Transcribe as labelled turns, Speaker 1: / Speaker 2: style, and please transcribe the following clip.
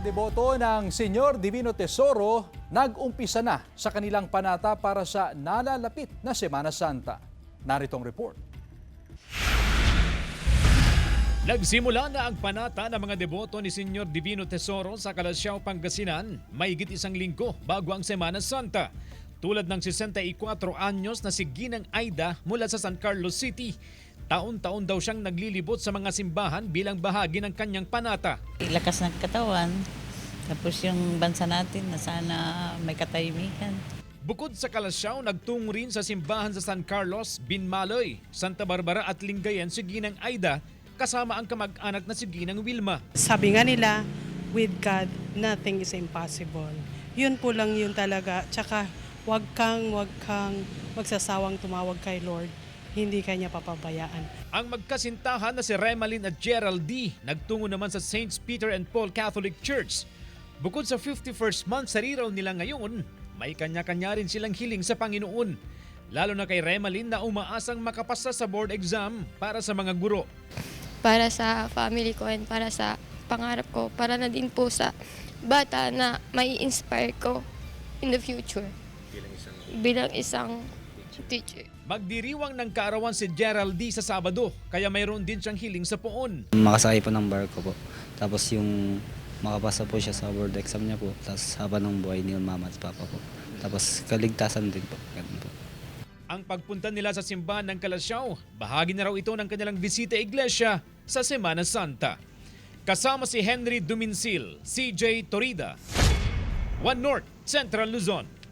Speaker 1: deboto ng Senyor Divino Tesoro nag-umpisa na sa kanilang panata para sa nalalapit na Semana Santa. Naritong report.
Speaker 2: Nagsimula na ang panata ng mga deboto ni Senyor Divino Tesoro sa Calasiao, Pangasinan, mahigit isang linggo bago ang Semana Santa. Tulad ng 64 anyos na si Ginang Aida mula sa San Carlos City, taon-taon daw siyang naglilibot sa mga simbahan bilang bahagi ng kanyang panata.
Speaker 3: Lakas ng katawan, tapos yung bansa natin na sana may katahimikan.
Speaker 2: Bukod sa Calasiao, nagtungo rin sa simbahan sa San Carlos, Binmaloy, Santa Barbara at Lingayen si Ginang Aida, kasama ang kamag-anak na si Ginang Wilma.
Speaker 4: Sabi nga nila, with God, nothing is impossible. Yun po lang yun talaga. Tsaka wag kang magsasawang tumawag kay Lord. Hindi kanya papabayaan.
Speaker 2: Ang magkasintahan na si Remalyn at Gerald D. nagtungo naman sa Saints Peter and Paul Catholic Church. Bukod sa 51st month sa riraw nila ngayon, may kanya-kanya rin silang hiling sa Panginoon. Lalo na kay Remalyn na umaasang makapasa sa board exam para sa mga guro.
Speaker 5: Para sa family ko and para sa pangarap ko, para na din po sa bata na may inspire ko in the future bilang isang teacher.
Speaker 2: Magdiriwang ng kaarawan si Gerald D. sa Sabado, kaya mayroon din siyang hiling sa poon.
Speaker 6: Makasakay po ng barko po. Tapos yung makapasa po siya sa board exam niya po. Tapos habang ng buhay ni mama at papa po. Tapos kaligtasan din po. Ganun po.
Speaker 2: Ang pagpunta nila sa simbahan ng Calasiao, bahagi na raw ito ng kanilang bisita iglesia sa Semana Santa. Kasama si Henry Duminsil, CJ Torida, One North, Central Luzon.